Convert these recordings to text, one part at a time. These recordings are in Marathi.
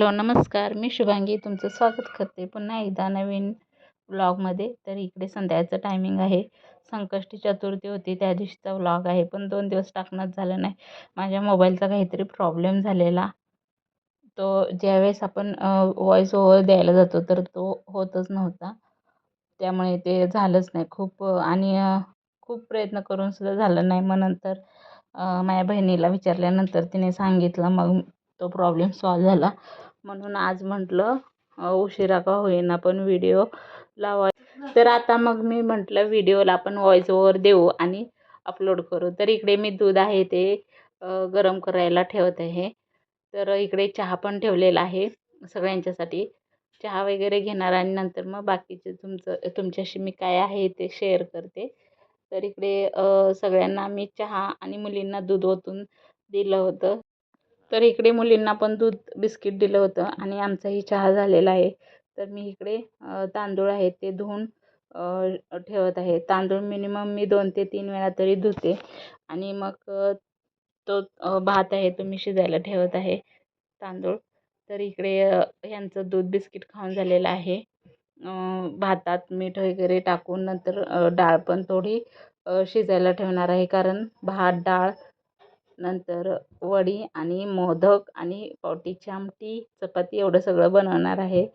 हॅलो, नमस्कार. मी शुभांगी तुमचं स्वागत करते पुन्हा एकदा नवीन व्लॉगमध्ये. तर इकडे संध्याचं टायमिंग आहे. संकष्टी चतुर्थी होती त्या दिवशीचा व्लॉग आहे, पण 2 दिवस टाकणंच झालं नाही. माझ्या मोबाईलचा काहीतरी प्रॉब्लेम झालेला. तो ज्यावेळेस आपण व्हॉईस ओव्हर द्यायला जातो तर तो होतच नव्हता. त्यामुळे ते झालंच नाही. खूप प्रयत्न करून सुद्धा झालं नाही. मग नंतर माझ्या बहिणीला विचारल्यानंतर तिने सांगितलं. मग तो प्रॉब्लेम सॉल्व्ह झाला. म्हणून आज म्हटलं उशिरा का होईना पण व्हिडिओ लावा. तर आता मग मी म्हटलं व्हिडिओला आपण व्हॉईस ओव्हर देऊ आणि अपलोड करू. तर इकडे मी दूध आहे ते गरम करायला ठेवत आहे. तर इकडे चहा पण ठेवलेला आहे सगळ्यांच्यासाठी. चहा वगैरे घेणार आणि नंतर मग बाकीचे तुमच्याशी मी काय आहे ते शेअर करते. तर इकडे सगळ्यांना मी चहा आणि मुलींना दूध ओतून दिलं होतं. तर इकडे मुलींना पण दूध बिस्किट दिलं होतं आणि आमचाही चहा झालेला आहे. तर मी इकडे तांदूळ आहेत ते धुवून ठेवत आहे. तांदूळ मिनिमम मी 2 ते 3 वेळा तरी धुते आणि मग तो भात आहे तो मी शिजायला ठेवत आहे तांदूळ. तर इकडे ह्यांचं दूध बिस्किट खाऊन झालेलं आहे. भातात मीठ वगैरे टाकून नंतर डाळ पण थोडी शिजायला ठेवणार आहे, कारण भात, डाळ, नंतर वडी आणि मोदक आणि पावटीची आमटी, चपाती एवढं सगळं बनवणार आहे.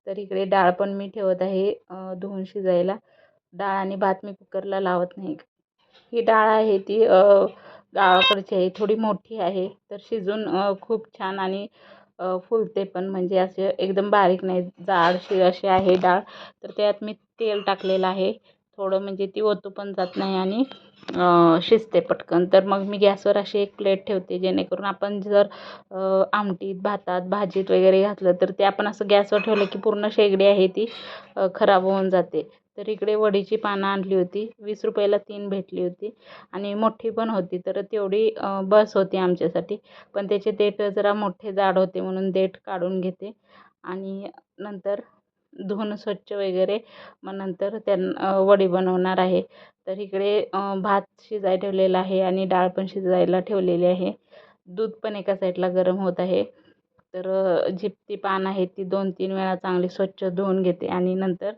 तर इकडे डाळ पण मी ठेवत आहे धुवून शिजायला. डाळ आणि भात मी कुकरला लावत नाही. ही डाळ आहे ती गावाकडची आहे, थोडी मोठी आहे. तर शिजून खूप छान आणि फुलते पण, म्हणजे असे एकदम बारीक नाही, जाडशी अशी आहे डाळ. तर त्यात मी तेल टाकलेलं आहे थोडं, म्हणजे ती ओतू पण जात नाही आणि शिजते पटकन. तर मग मी गॅसवर अशी एक प्लेट ठेवते, जेणेकरून आपण जर आमटीत, भातात, भाजीत वगैरे घातलं तर ते आपण असं गॅसवर ठेवलं की पूर्ण शेगडी आहे ती खराब होऊन जाते. तर इकडे वडीची पानं आणली होती, 20 रुपयाला 3 भेटली होती आणि मोठी पण होती. तर तेवढी बस होती आमच्यासाठी. पण त्याचे देठ जरा मोठे जाड होते म्हणून देठ काढून घेते आणि नंतर धुवून स्वच्छ वगैरे मग नंतर वडी बनवणार आहे. तर इकडे भात शिजायला ठेवलेला आहे आणि डाळ पण शिजायला ठेवलेली आहे. दूध पण एका साईडला गरम होत आहे. तर जी पान आहे ती 2-3 वेळा चांगली स्वच्छ धुवून घेते आणि नंतर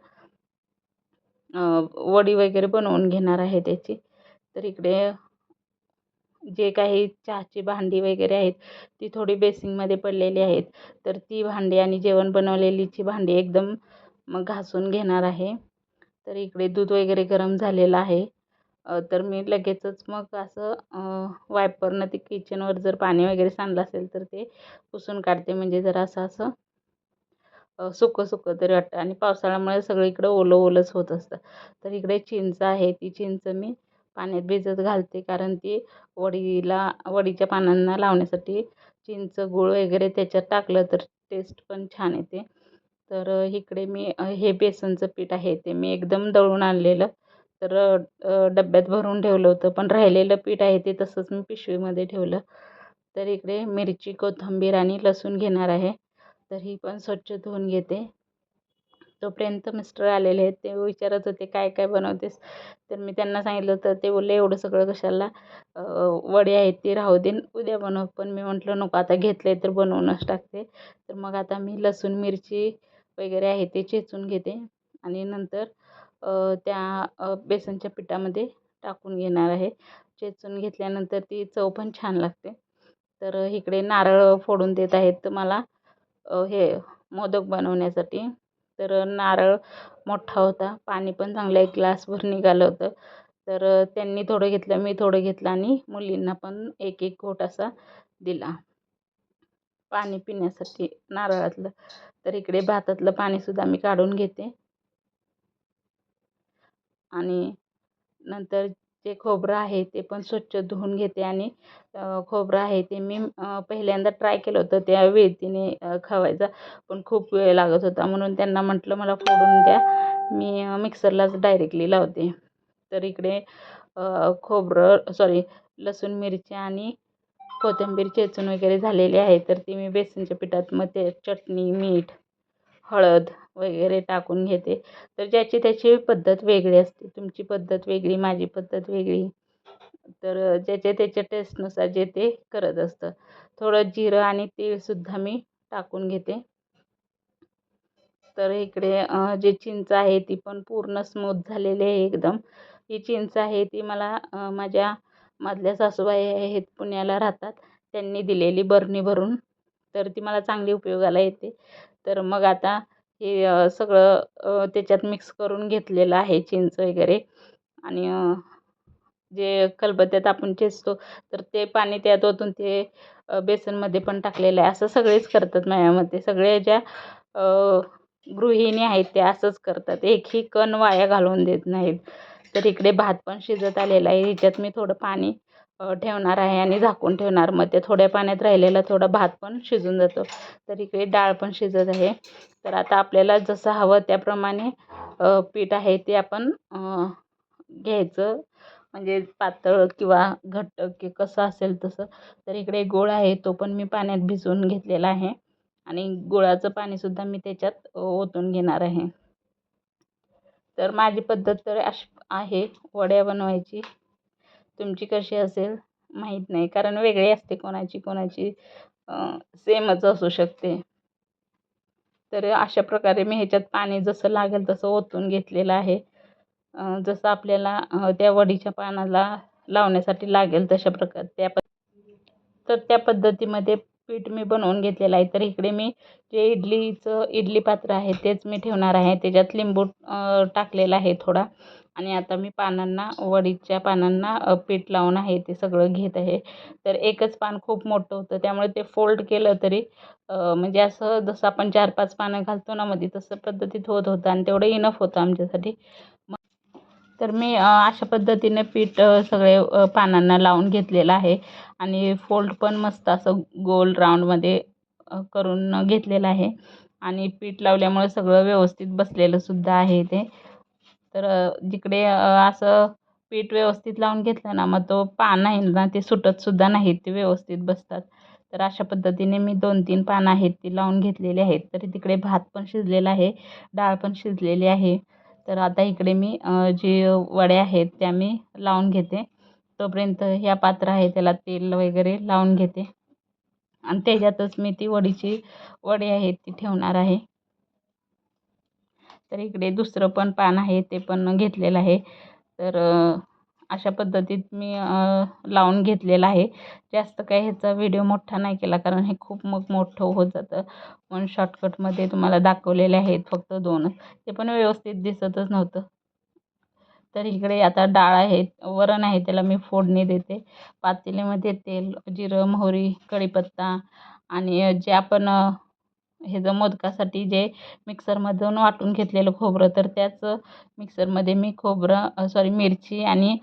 वडी वगैरे बनवून घेणार आहे त्याची. तर इकडे जे काही चहाची भांडी वगैरे आहेत ती थोडी बेसिंगमध्ये पडलेली आहेत. तर ती भांडी आणि जेवण बनवलेलीची भांडी एकदम मग घासून घेणार आहे. तर इकडे दूध वगैरे गरम झालेलं आहे. तर मी लगेचच मग असं वायपरनं ते किचनवर जर पाणी वगैरे सांडलं असेल तर ते पुसून काढते, म्हणजे जरा असं सुकं सुकं तरी वाटतं आणि पावसाळ्यामुळे सगळीकडं ओलं ओलंच होत असतं. तर इकडे चिंच आहे, ती चिंच मी पाण्यात भिजत घालते, कारण ती वडीच्या पानांना लावण्यासाठी चिंच, गूळ वगैरे त्याच्यात टाकलं तर टेस्ट पण छान येते. तर इकडे मी हे बेसनचं पीठ आहे ते मी एकदम दळून आणलेलं. तर डब्यात भरून ठेवलं होतं, पण राहिलेलं पीठ आहे ते तसंच मी पिशवीमध्ये ठेवलं. तर इकडे मिरची, कोथिंबीर आणि लसूण घेणार आहे. तर ही पण स्वच्छ धुवून घेते. तोपर्यंत मिस्टर आलेले आहेत. ते विचारत होते, "काय काय बनवतेस?" तर मी त्यांना सांगितलं, तर ते बोलले, "एवढं सगळं कशाला? वडी आहेत ती राहू दे, उद्या बनव." पण मी म्हटलं, "नको, आता घेतलंय तर बनवूनच टाकते." तर मग आता मी लसूण, मिरची वगैरे आहे ते चेचून घेते आणि नंतर बेसनच्या पिठामध्ये टाकून घेणार आहे. चेचून घेतल्यानंतर ती चव पण छान लागते. तर इकडे नारळ फोडून देत आहेत मला हे मोदक बनवण्यासाठी. तर नारळ मोठा होता, पाणी पण चांगलं 1 ग्लासभर निघालं होतं. तर त्यांनी थोडं घेतलं, मी थोडं घेतलं आणि मुलींना पण 1-1 घोट असा दिला पाणी पिण्यासाठी नारळातलं. तर इकडे भातातलं पाणीसुद्धा मी काढून घेते आणि नंतर जे खोबरं आहे ते पण स्वच्छ धुवून घेते आणि खोबरं आहे ते मी पहिल्यांदा ट्राय केलं होतं त्या वेळतीने खवायचा, पण खूप वेळ लागत होता. म्हणून त्यांना म्हटलं मला फोडून द्या, मी मिक्सरलाच डायरेक्टली लावते. तर इकडे लसूण, मिरची आणि कोथिंबीर चेचून वगैरे झालेली आहे. तर ती मी बेसनच्या पिठात मग ते चटणी, मीठ, हळद वगैरे टाकून घेते. तर ज्याची त्याची पद्धत वेगळी असते. तुमची पद्धत वेगळी, माझी पद्धत वेगळी. तर ज्याच्या त्याच्या टेस्टनुसार जे ते करत असतं. थोडं जिरं आणि तीळसुद्धा मी टाकून घेते. तर इकडे जे चिंच आहे ती पण पूर्ण स्मूथ झालेली आहे एकदम. ही चिंच आहे ती मला माझ्या मधल्या सासूबाई आहेत, पुण्याला राहतात, त्यांनी दिलेली बरणी भरून. तर ती मला चांगली उपयोगाला येते. तर मग आता हे सगळं त्याच्यात मिक्स करून घेतलेलं आहे, चिंच वगैरे. आणि जे खलबत्त्यात आपण चेचतो तर ते पाणी त्यात ओतून ते बेसनमध्ये पण टाकलेलं आहे. असं सगळेच करतात माझ्या मते. सगळे ज्या गृहिणी आहेत त्या असंच करतात, एकही कण वाया घालवून देत नाहीत. तर इकडे भात पण शिजत आलेला आहे. ह्याच्यात मी थोडं पाणी ठेवणार आहे आणि झाकून ठेवणार. मग ते थोड्या पाण्यात राहिलेला थोडा भात पण शिजून जातो. तर इकडे डाळ पण शिजत आहे. तर आता आपल्याला जसं हवं त्याप्रमाणे पीठ आहे ते आपण घ्यायचं, म्हणजे पातळ किंवा घट्ट की कसं असेल तसं. तर इकडे गूळ आहे तो पण मी पाण्यात भिजवून घेतलेला आहे आणि गुळाचं पाणीसुद्धा मी त्याच्यात ओतून घेणार आहे. तर माझी पद्धत तर अशी आहे वड्या बनवायची. तुमची कशी असेल माहीत नाही, कारण वेगळी असते कोणाची कोणाची सेमच असू शकते. तर अशा प्रकारे मी ह्याच्यात पाणी जसं लागेल तसं ओतून घेतलेलं आहे. जसं आपल्याला त्या वडीच्या पानाला लावण्यासाठी लागेल तशा प्रकारे तर त्या पद्धतीमध्ये पीठ मी बनवून घेतलेलं आहे. तर इकडे मी जे इडली पात्र आहे तेच मी ठेवणार आहे. त्याच्यात लिंबू टाकलेला आहे थोडा. आणि आता मी वडीच्या पानांना पीठ लावून आहे ते सगळं घेत आहे. तर एकच पान खूप मोठं होतं, त्यामुळे ते फोल्ड केलं तरी म्हणजे असं जसं आपण 4-5 पानं घालतो ना मध्ये, तसं पद्धतीत होत होतं आणि तेवढं इनफ होतं आमच्यासाठी. तर मी अशा पद्धतीने पीठ सगळे पानांना लावून घेतलेलं आहे आणि फोल्ड पण मस्त असं गोल राऊंडमध्ये करून घेतलेलं आहे. आणि पीठ लावल्यामुळे सगळं व्यवस्थित बसलेलं सुद्धा आहे ते. तर जिकडे असं पीठ व्यवस्थित लावून घेतलं ना, मग तो पान आहे ना ते सुटतसुद्धा नाहीत, ते व्यवस्थित बसतात. तर अशा पद्धतीने मी 2-3 पानं आहेत ती लावून घेतलेली आहेत. तरी तिकडे भात पण शिजलेला आहे, डाळ पण शिजलेली आहे. तर आता इकडे मी जे वड्या आहेत त्या मी लावून घेते. तोपर्यंत ह्या पात्र आहे त्याला तेल वगैरे लावून घेते आणि त्याच्यातच मी ती वडी आहेत ती ठेवणार आहे. तर इकडे दुसरं पण पान आहे ते पण घेतलेलं आहे. तर अशा पद्धतीत मी लावून घेतलेलं आहे. जास्त काही ह्याचा व्हिडिओ मोठा नाही केला, कारण हे खूप मग मोठं होत जातं. म्हणून शॉर्टकटमध्ये तुम्हाला दाखवलेले आहेत फक्त 2च. ते पण व्यवस्थित दिसतच नव्हतं. तर इकडे आता डाळ आहे, वरण आहे, त्याला मी फोडणी देते. पातेल्यामध्ये तेल, जिरं, मोहरी, कढीपत्ता आणि जे आपण हे जर मोदकासाठी जे मिक्सरमधून वाटून घेतलेलं खोबरं, तर त्याच मिक्सरमध्ये मी मिरची आणि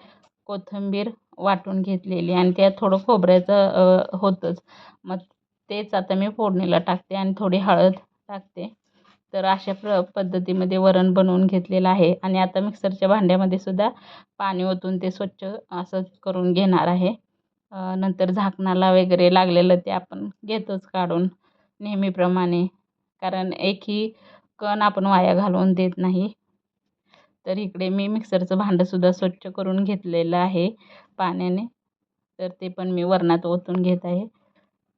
कोथिंबीर वाटून घेतलेली आणि त्यात थोडं खोबऱ्याचं होतंच. मग तेच आता मी फोडणीला टाकते आणि थोडी हळद टाकते. तर अशा पद्धतीमध्ये वरण बनवून घेतलेलं आहे आणि आता मिक्सरच्या भांड्यामध्ये सुद्धा पाणी ओतून ते स्वच्छ असं करून घेणार आहे. नंतर झाकणाला वगैरे लागलेलं ते आपण घेतोच काढून नेहमीप्रमाणे, कारण एकही कण आपण वाया घालवून देत नाही. तर इकडे मी मिक्सरचं भांडंसुद्धा स्वच्छ करून घेतलेलं आहे पाण्याने. तर ते पण मी वरणात ओतून घेत आहे.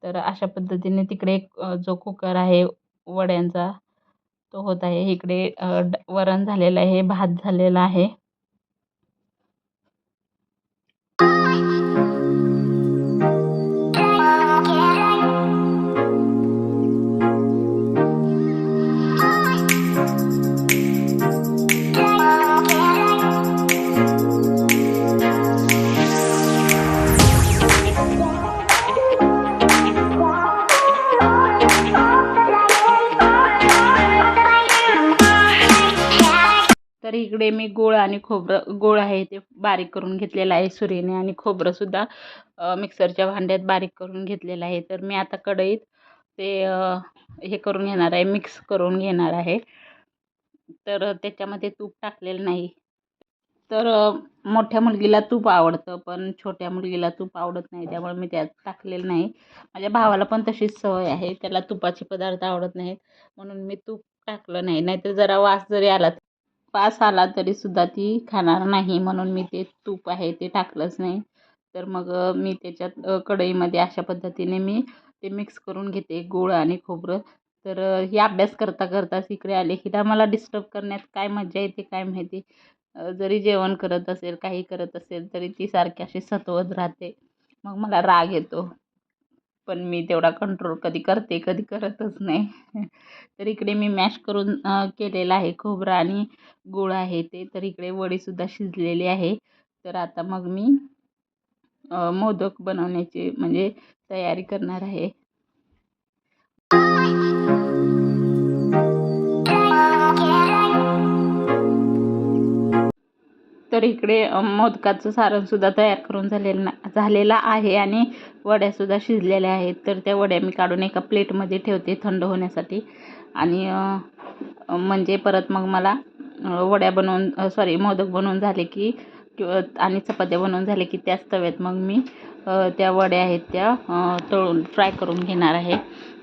तर अशा पद्धतीने तिकडे जो कुकर आहे वड्यांचा तो होत आहे. इकडे वरण झालेलं आहे, भात झालेला आहे. तर इकडे मी गूळ आहे ते बारीक करून घेतलेलं आहे सुरीने, आणि खोबरंसुद्धा मिक्सरच्या भांड्यात बारीक करून घेतलेलं आहे. तर मी आता कढईत ते हे करून घेणार आहे, मिक्स करून घेणार आहे. तर त्याच्यामध्ये तूप टाकलेलं नाही. तर मोठ्या मुलगीला तूप आवडतं, पण छोट्या मुलगीला तूप आवडत नाही, त्यामुळे मी त्यात टाकलेलं नाही. माझ्या भावाला पण तशीच सवय आहे, त्याला तुपाचे पदार्थ आवडत नाहीत, म्हणून मी तूप टाकलं नाही. नाहीतर जरा वास आला तरीसुद्धा ती खाणार नाही, म्हणून मी ते तूप आहे ते टाकलंच नाही. तर मग मी त्याच्यात कढईमध्ये अशा पद्धतीने मी ते मिक्स करून घेते, गूळ आणि खोबरं. तर ही अभ्यास करता करताच इकडे आले. हिला मला डिस्टर्ब करण्यात काय मजा येते काय माहिती. जरी जेवण करत असेल, काही करत असेल, तरी ती सारखी अशी सतवत राहते. मग मला राग येतो. पण मी तेवढा कंट्रोल कधी करते, कधी करतच नाही. तर इकडे मी मॅश करून केलेलं आहे खोबरं आणि गूळ आहे ते. तर इकडे वडीसुद्धा शिजलेली आहे. तर आता मग मी मोदक बनवण्याची म्हणजे तयारी करणार आहे. तर इकडे मोदकाचं सारणसुद्धा तयार करून झालेलं आहे आणि वड्यासुद्धा शिजलेल्या आहेत. तर त्या वड्या मी काढून एका प्लेटमध्ये ठेवते थंड होण्यासाठी. आणि म्हणजे परत मग मला वड्या बनवून मोदक बनवून झाले की आणि चपात्या बनवून झाले की त्याच तव्यात मग मी त्या वड्या आहेत त्या तळून फ्राय करून घेणार आहे.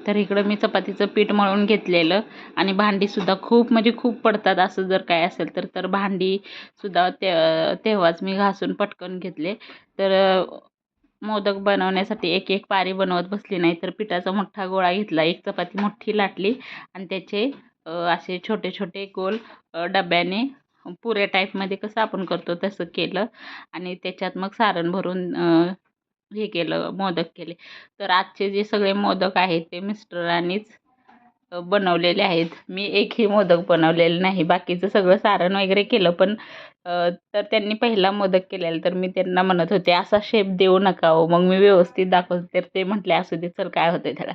तर इकडं मी चपातीचं पीठ मळून घेतलेलं आणि भांडीसुद्धा खूप म्हणजे खूप पडतात. असं जर काय असेल तर भांडीसुद्धा तेव्हाच मी घासून पटकन घेतले. तर मोदक बनवण्यासाठी एक एक पारी बनवत बसली नाही, तर पिठाचा मोठा गोळा घेतला, एक चपाती मोठी लाटली आणि त्याचे असे छोटे छोटे गोल डब्याने पुऱ्या टाईपमध्ये कसं आपण करतो तसं केलं आणि त्याच्यात मग सारण भरून हे केलं, मोदक केले. तर आजचे जे सगळे मोदक आहेत ते मिस्टरांनीच बनवलेले आहेत. मी एकही मोदक बनवलेलं नाही. बाकीचं सगळं सारण वगैरे केलं, पण तर त्यांनी पहिला मोदक केलेला. तर मी त्यांना म्हणत होते, असा शेप देऊ नका हो, मग मी व्यवस्थित दाखवते. तर ते म्हटले, असू दे, चल काय होतं त्याला.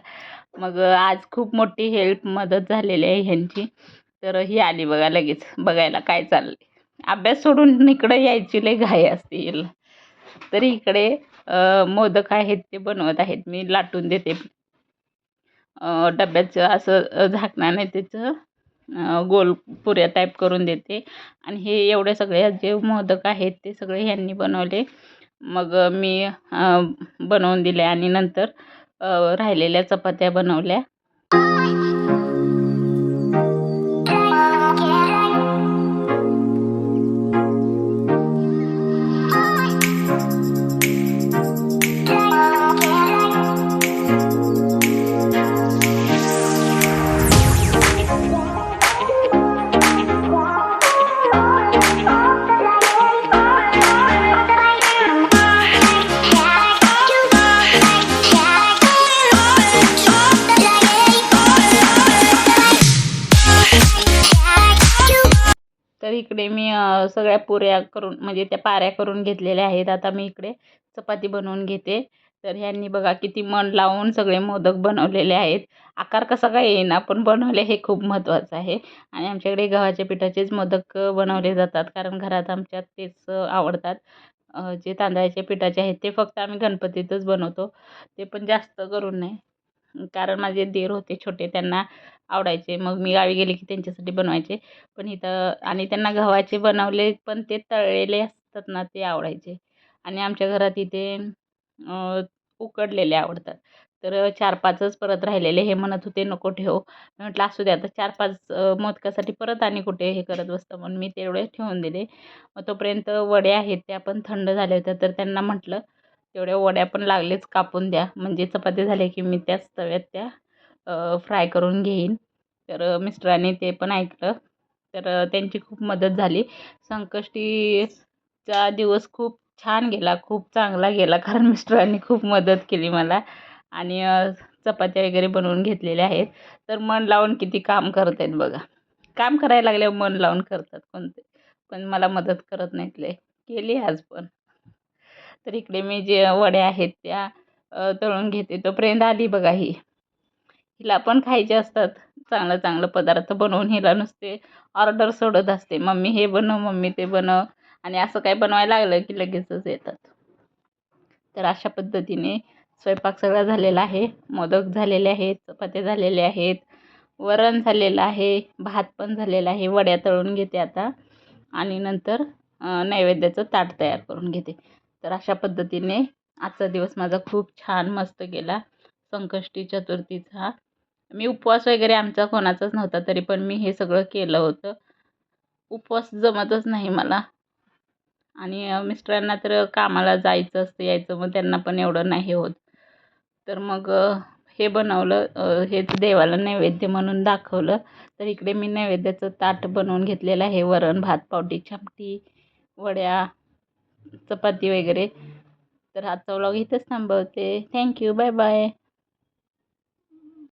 मग आज खूप मोठी मदत झालेली आहे ह्यांची. तर ही आली बघा लगेच बघायला काय चाललंय. अभ्यास सोडून इकडं यायची लय घाई असते हिला. तरी इकडे मोदक आहेत ते बनवत आहेत. मी लाटून देते डब्याचं असं झाकणाने त्याचं गोल पुऱ्या टाईप करून देते. आणि हे एवढे सगळे जे मोदक आहेत ते सगळे ह्यांनी बनवले. मग मी बनवून दिले आणि नंतर राहिलेल्या चपात्या बनवल्या. तर इकडे मी सगळ्या पुऱ्या करून म्हणजे त्या पाऱ्या करून घेतलेल्या आहेत. आता मी इकडे चपाती बनवून घेते. तर ह्यांनी बघा किती मन लावून सगळे मोदक बनवलेले आहेत. आकार कसा काय येईना, पण बनवले हे खूप महत्त्वाचं आहे. आणि आमच्याकडे गव्हाच्या पिठाचेच मोदक बनवले जातात, कारण घरात आमच्यात तेच आवडतात. जे तांदळाच्या पिठाचे आहेत ते फक्त आम्ही गणपतीतच बनवतो, ते पण जास्त करून नाही. कारण माझे दीर होते छोटे, त्यांना आवडायचे. मग मी गावी गेले की त्यांच्यासाठी बनवायचे. पण इथं आणि त्यांना गव्हाचे बनवले पण ते तळलेले असतात ना ते आवडायचे. आणि आमच्या घरात इथे उकडलेले आवडतात. तर 4-5च परत राहिलेले. हे म्हणत होते नको ठेव. मी म्हटलं असू दे, आता 4-5 मोदकासाठी परत आणि कुठे हे करत बसतं, म्हणून मी तेवढे ठेवून दिले. मग तोपर्यंत वड्या आहेत त्या पण थंड झाल्या होत्या. तर त्यांना म्हटलं तेवढ्या वड्या पण लागलेच कापून द्या, म्हणजे चपाती झाल्या की मी त्याच तव्यात त्या फ्राय करून घेईन. तर मिस्टरांनी ते पण ऐकलं. तर त्यांची खूप मदत झाली. संकष्टीचा दिवस खूप छान गेला, खूप चांगला गेला, कारण मिस्टरांनी खूप मदत केली मला. आणि चपात्या वगैरे बनवून घेतलेल्या आहेत. तर मन लावून किती काम करत आहेत बघा. काम करायला लागल्यावर मन लावून करतात कोणते, पण मला मदत करत नाहीत लय. केली आज पण. तर इकडे मी जे वड्या आहेत त्या तळून घेते. तोपर्यंत आली बघा ही. हिला पण खायचे असतात चांगलं चांगलं पदार्थ बनवून. हिला नुसते ऑर्डर सोडत असते, मम्मी हे बनव, मम्मी ते बनव. आणि असं काही बनवायला लागलं की लगेचच येतात. तर अशा पद्धतीने स्वयंपाक सगळा झालेला आहे. मोदक झालेले आहेत, चपात्या झालेल्या आहेत, वरण झालेलं आहे, भात पण झालेला आहे. वड्या तळून घेते आता आणि नंतर नैवेद्याचं ताट तयार करून घेते. तर अशा पद्धतीने आजचा दिवस माझा खूप छान मस्त गेला. संकष्टी चतुर्थीचा मी उपवास वगैरे आमचा कोणाचाच नव्हता, तरी पण मी हे सगळं केलं होतं. उपवास जमतच नाही मला. आणि मिस्टरांना तर कामाला जायचं असतं, यायचं, मग त्यांना पण एवढं नाही होत. तर मग हे बनवलं, हेच देवाला नैवेद्य म्हणून दाखवलं. तर इकडे मी नैवेद्याचं ताट बनवून घेतलेलं आहे. वरण, भात, पावटी, आमटी, वड्या, चपाती वगैरे. तर आजचा व्लॉग इथेच थांबवते. थँक्यू. Bye bye.